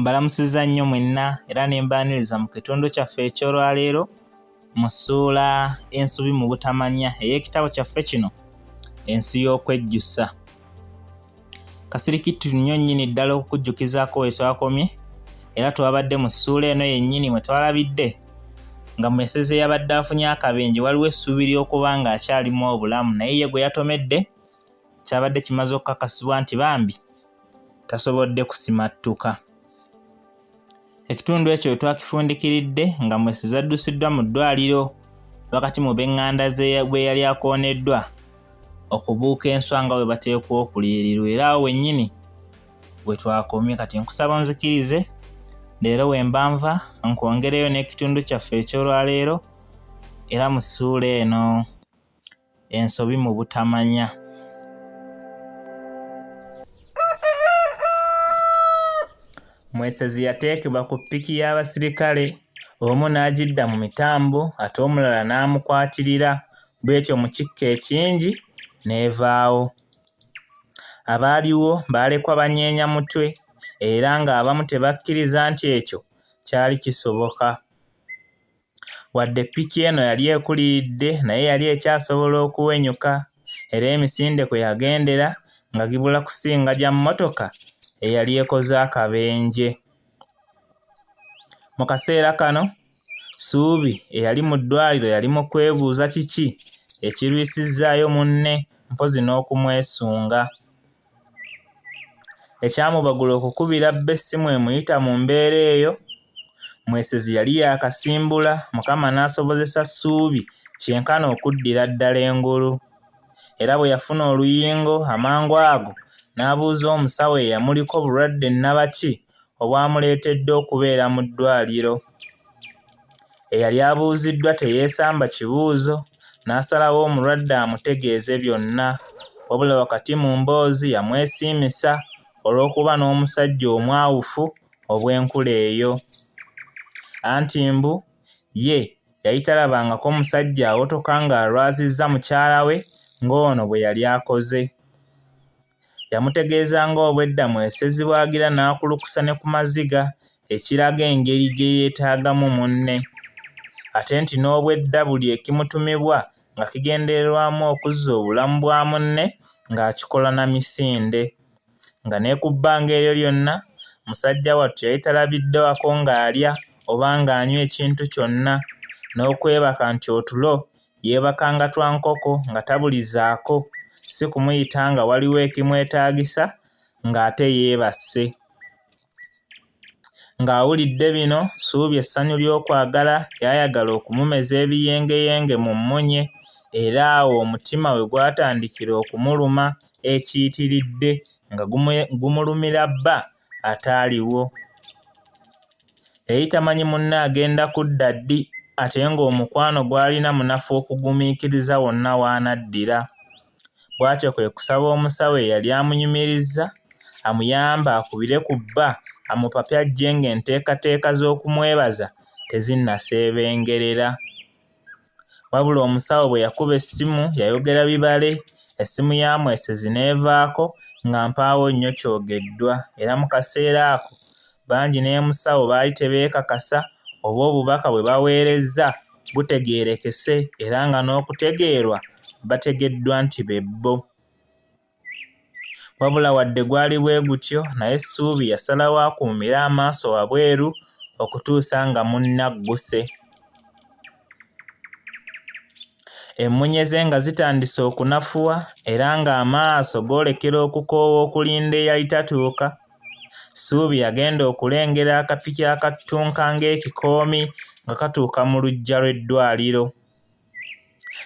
Mbalamusizza nnyo mwenna era ne mbaaniriza mu kitundu kyaffe eky'olwaleero mu ssuula ensobi mu butamanya ey'ekitabo kyaffe kino ensi y'okwejjusa. Kasirikitu nnyo nnyini ddala okukujjukizaako we twakomye era twabadde mu ssuula eno yennyini mwe twalabidde nga mweseze yabadde afunye akabenje waliwo essuubi ly'okuba ng'akyalimu obulamu naye ye gwe yatomedde kyabadde kimaze okukakasibwa nti bambi tasobodde kusimattuka. Ekitundu ekyo twakifundikiridde nga mweseze addusiddwa mu ddwaliro wakati mu b'eŋŋanda bwe yali akooneddwa okubuuka enswa nga bwe bateekwa okuliyirirwa era awo wennyini bwe twakomye. Kati nkusaba onzikirize leero we mbanva nkwongereyo n'ekitundu kyaffe eky'olwaleero era mu ssuula eno ensobi mu butamanya. Mwesezi yateekebwa ku ppiki y'abasirikale, omu n'agidda mu mitambo ate omulala n'amukwatirira bw'ekyo mu kikka ekingi n'evaawo. Abaaliwo baalekwa banyeenya mutwe era ng'abamu tebakkiriza nti ekyo kyali kisoboka. Wadde ppiki eno yali ekuliridde naye yali ekyasobola okuwenyuka era emisinde kwe yagendera nga gibula kusinga gya mmotoka eyali ekoze akabenje. Mu kaseera kano Ssuubi eyali mu ddwaliro yali mu kwebuuza kiki ekirwisizzaayo munne mpozi n'okumwesunga. Ekyamubagula okukubira bba essimu emuyita mu mbeera eyo, Mwesezi yali yaakasimbula Mukama n'asobozesa Ssuubi kyenkana okuddira ddala engulu. Era bwe yafuna oluyingo amangu ago n'abuuza omusawo eyamuliko bulwadde nnabaki obwamuleetedde okubeera mu ddwaliro. Eyali abuuziddwa teyeesamba kibuuzo n'asalawo omulwadde amutegeeze byonna, wabula wakati mu mboozi yamwesiimisa olw'okuba n'omusajja omwawufu obw'enkula eyo. Anti mbu ye yali talabangako musajja awotoka ng'alwazizza mukyala we ng'ono bwe yali akoze. Yamutegeeza ng'obwedda Mwesezi bw'agira n'akulukusa ne ku maziga ekiraga engeri gye yeetaagamu munne, ate nti n'obwedda buli ekimutumibwa nga kigendererwamu okuzza obulamu bwa munne ng'akikola na misinde. Nga ne ku bbanga eryo lyonna musajja wattu yali talabidde wako ng'alya oba ng'anywa ekintu kyonna, n'okwebaka nti otulo yeebakanga twa nkoko nga tabulizaako, si kumuyita nga waliwo ekimwetaagisa ng'ate yeebase. Ng'awulidde bino Ssuubi essanyu ly'okwagala lyayagala okumumeza ebiyengeyenge mu mmunye era awo omutima we gwatandikira okumuluma ekiyitiridde nga gumulumira bba ataaliwo. Yali tamanyi munne agenda kudda ddi ate ng'omukwano gw'alina munafu okugumiikiriza wonna w'anaddira. Bw'atyo kwe kusaba omusawo eyali amunyumirizza amuyambe akubire ku bba amupapyajje ng'enteekateeka z'okumwebaza tezinnaseebengerera. Wabula omusawo bwe yakuba essimu yayogera bibale, essimu ya Mwesezi n'evaako nga mpaawo nnyo kyogeddwa era mu kaseera ako bangi n'emusawo baali tebeekakasa oba obubaka bwe baweerezza butegeerekese era nga n'okutegeerwa bategeddwa nti be bo. Wabula wadde gwali bwe gutyo naye Ssuubi yasalawo akuumire amaaso wabweru okutuusa nga munnagguse. Emmunye ze nga zitandise okunafuwa era ng'amaaso goolekera okukoowa okulinda eyali tatuuka, Ssuubi yagenda okulengera akapiki akattunka ng'ekikoomi nga katuuka mu luggya lw'eddwaliro.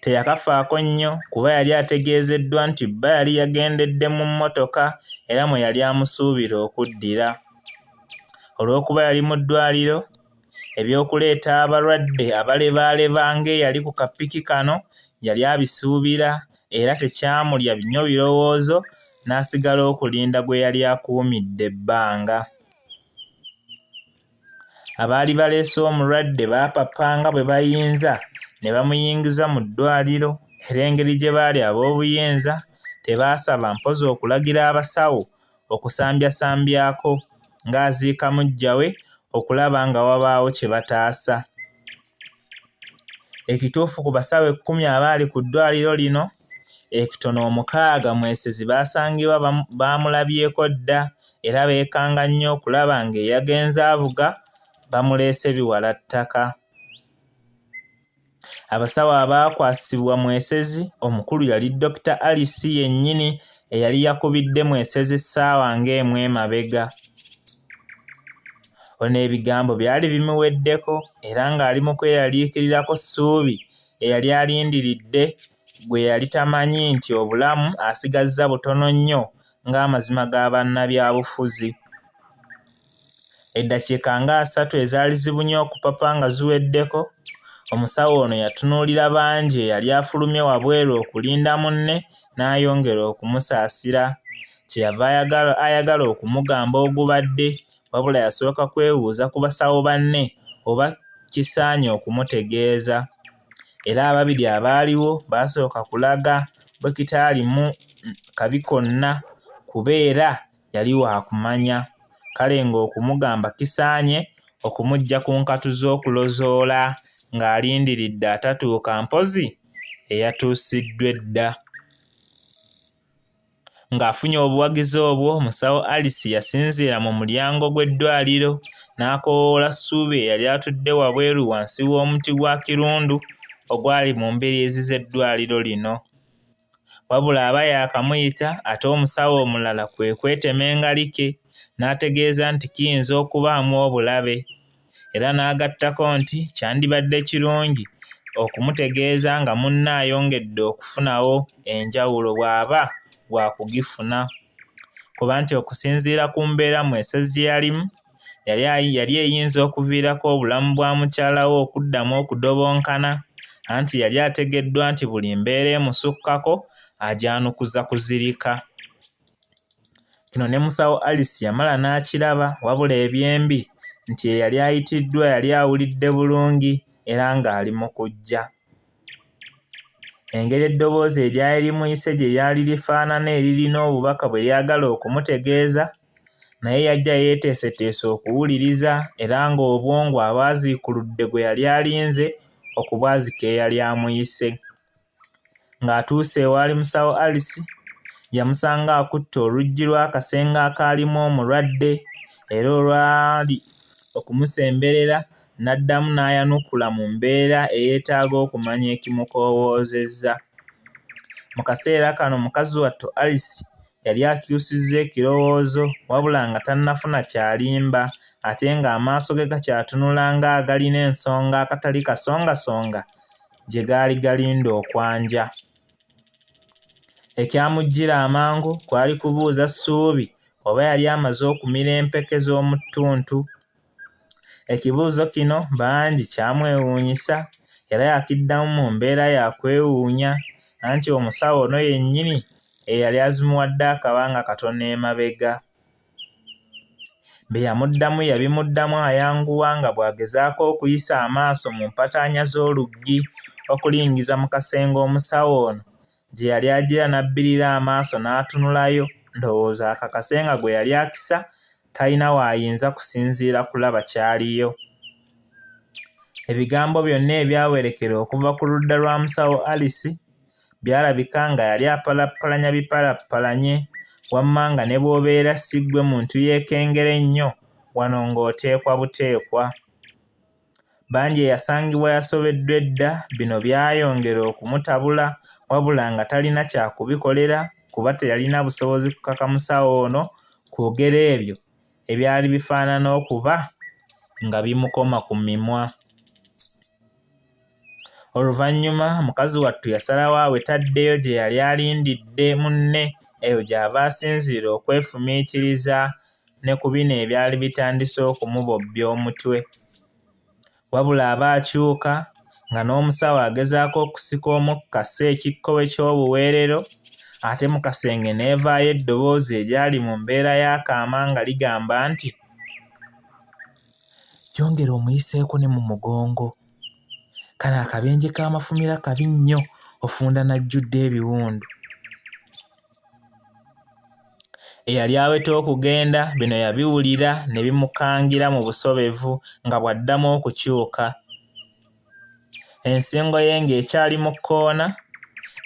Teyakafaako nnyo kuba yali ategeezeddwa nti bba yali yagendedde mu mmotoka era mwe yali amusuubira okuddira. Olw'okuba yali mu ddwaliro, eby'okuleeta abalwadde abalebaaleba ng'eyali ku kapiki kano yali abisuubira era tekyamulya nnyo birowoozo n'asigala okulinda gwe yali akuumidde ebbanga. Abaali baleese omulwadde baapapanga bwe bayinza ne bamuyingiza mu ddwaliro era engeri gye baali ab'obuyinza tebaasaba mpozi okulagira abasawo okusambyasambyaako ng'aziika muggya we okulaba nga wabaawo kye bataasa. Ekituufu ku basawo 10 abaali ku ddwaliro lino, ekitono 6 mwesezi baasangibwa baamulabyeko dda era beekanga nnyo okulaba ng'eyagenze avuga bamuleese biwalattaka. Abasawo abaakwasibwa mwesezi omukulu yali Dr. Alice yennyini eyali yakubidde mwesezi essaawa ng'emu emabega. Ono ebigambo byali bimuweddeko era ng'ali mu kweyaliikirirako Ssuubi eyali alindiridde gwe yali tamanyi nti obulamu asigazza butono nnyo ng'amazima ga bannabyabufuzi. Eddakiika nga 3 ezaali zibunye okupapa nga ziweddeko, omusawo ono yatunuulira bangi eyali afulumye wabweru okulinda munne n'ayongera okumusaasira. Kyeyava ayagala okumugamba ogubadde, wabula yasooka kwebuuza ku basawo banne oba kisaanye okumutegeeza. Era ababiri abaaliwo baasooka kulaga bwe kitaalimu kabi konna kubeera yali waakumanya. Kale ng'okumugamba kisaanye okumuggya ku nkatu z'okulozoola ng'alindiridde atatuuka mpozi eyatuusiddwa edda. Ng'afunye obuwagizi obwo, musawo Alice yasinziira mu mulyango gw'eddwaliro n'akoowoola Ssuubi eyali atudde wabweru wansi w'omuti gwa kirundu ogwali mu mbiriizi z'eddwaliro lino. Wabula aba yaakamuyita ate omusawo omulala kwe kwetema engalike n'ategeeza nti kiyinza okubaamu obulabe, era n'agattako nti kyandibadde kirungi okumutegeeza nga munne ayongedde okufunawo enjawulo bw'aba bwakugifuna, kuba nti okusinziira ku mbeera mwesezi gye yalimu yali eyinza okuviirako obulamu bwa mukyala we okuddamu okudobonkana, anti yali ategeddwa nti buli mbeera emusukkako ajaanukuza kuzirika. Kino ne musawo Alice yamala n'akiraba, wabula ebyembi nti eyali ayitiddwa yali awulidde bulungi era ng'ali mu kujja. Engeri eddoboozi eryali limuyise gye lyali lifaanana eririna obubaka bwe lyagala okumutegeeza, naye yajja yeeteeseteese okuwuliriza era ng'obwongo abwaziikuludde gwe yali alinze okubwazika eyali amuyise. Ng'atuuse ewaali musawo Alice, yamusanga akutte oluggi lw'akasenge akaalimu omulwadde era olwali okumusemberera n'addamu n'ayanukula mu mbeera eyeetaaga okumanya ekimukoowoozezza. Mu kaseera kano mukazi wattu Alice yali akyusizza ekirowoozo wabula nga tannafuna kyalimba ate ng'amaaso ge gakyatunula ng'agalina ensonga akatali kasongasonga gye gaali galinda okwanja. Ekyamujjira amangu kwali kubuuza Ssuubi oba yali amaze okumira empeke z'omu ttuntu. Ekibuuzo kino bangi kyamwewuunyisa era yakiddamu mu mbeera ya kwewuunya, anti omusawo ono yennyini eyali azimuwadde akabanga katono emabega. Bye yamuddamu yabimuddamu ayanguwa nga bw'agezaako okuyisa amaaso mu mpataanya z'oluggi okulingiza mu kasenge omusawo ono gye yali agira n'abbirira amaaso n'atunulayo, ndowooza akakase nga gwe yali akisa talina waayinza kusinziira kulaba kyaliyo. Ebigambo byonna ebyawerekera okuva ku ludda lwa musawo Alice byalabika nga yali apalappalanya bipalappalanye, wamma nga ne bw'obeera si ggwe muntu yeekengera ennyo wano ng'oteekwa buteekwa. Bangi eyasangibwa yasobeddwa edda, bino byayongera okumutabula wabula nga talina kyakubikolera kuba teyalina busobozi kukaka musawo ono kwogera ebyo ebyali bifaanana okuba nga bimukoma ku mimwa. Oluvannyuma mukazi wattu yasalawo awetaddeyo gye yali alindidde munne, eyo gy'ava asinziira okwefumiitiriza ne ku bino ebyali bitandise okumubobbya omutwe. Wabula aba akyuka nga n'omusawo agezaako okusika omukkasa ekikkowe ky'obuweerero, ate mu kasenge n'evaayo eddoboozi eryali mu mbeera y'akaama nga ligamba nti, "Yongera omuyiseeko ne mu mugongo. Kano akabenje k'amafumira kabi nnyo, ofunda n'ajjudde ebiwundu." eyali aweta okugenda bino yabiwulira ne bimukangira mu busobevu nga bw'addamu okukyuka. Ensingo ye ng'ekyali mu kkoona,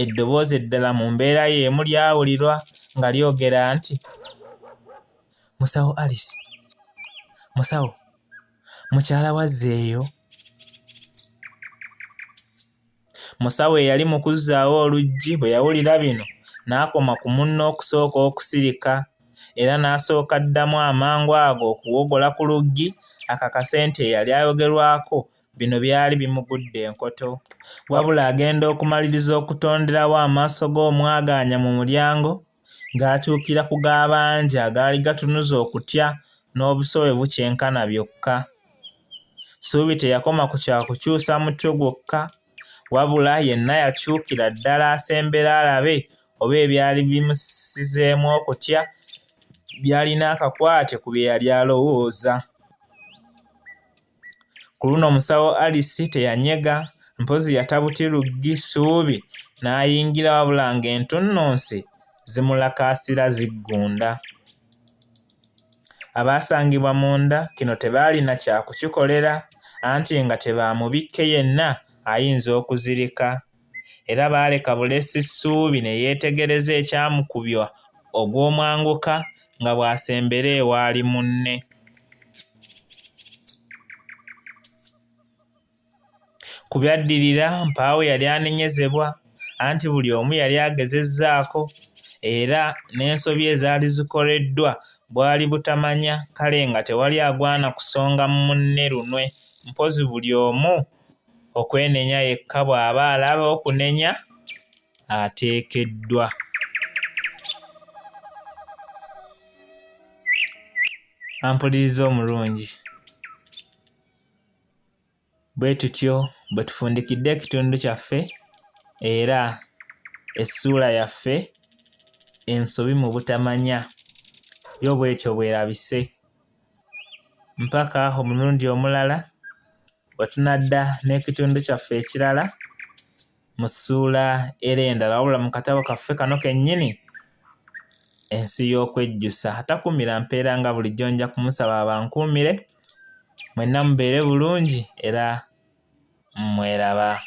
eddoboozi eddala mu mbeera y'emu lyawulirwa nga lyogera nti, "Musawo Alice, musawo, mukyala wazzeeyo?" Musawo eyali mu kuzzaawo oluggi bwe yawulira bino n'akoma ku munno okusooka okusirika era n'asooka ddamu amangu ago okuwogola ku luggi akakase nti eyali ayogerwako bino byali bimugudde enkoto. Wabula agenda okumaliriza okutonderawo amaaso g'omwagaanya mu mulyango ng'akyukira ku g'abanja agaali gatunuza okutya n'obusobevu kyenkana byokka. Suubi teyakoma ku kyakukyusa mutwe gwokka, wabula yenna yakyukira ddala asembera alabe oba ebyali bimusizeemu okutya byalina akakwate ku bye yali alowooza. Ku luno omusawo Alice teyanyega, mpozi yatabuti luggi Suubi n'ayingira wabula ng'entunnunsi zimulakaasira ziggunda. Abaasangibwa munda kino tebaalina kyakukikolera anti nga tebaamubikke yenna ayinza okuzirika, era baaleka bulesi Suubi ne yeetegereza ekyamukubya ogw'omwanguka nga bw'asembera ewaali munne. Ku byaddirira mpaawe yali anenyezebwa anti buli omu yali agezezzaako era n'ensobi ezaali zikoleddwa bwali butamanya, kale nga tewali agwana kusonga mu munne lunwe, mpozi buli omu okwenenya yekka bw'aba alaba okunenya ateekeddwa. Ampuliriza omulungi. Bwe tutyo bwe tufundikidde ekitundu kyaffe era essuula yaffe ensobi mu butamanya yo bwetyo bwerabise. Mpaka omulundi omulala bwe tunadda n'ekitundu kyaffe ekirala mu ssuula era endala, wabula mu katabo kaffe kano kennyini ensi y'okwejjusa. Atakuumira mpeera nga bulijjo nja kumusaba abankuumire. Mwenna mubeere bulungi era mweraba.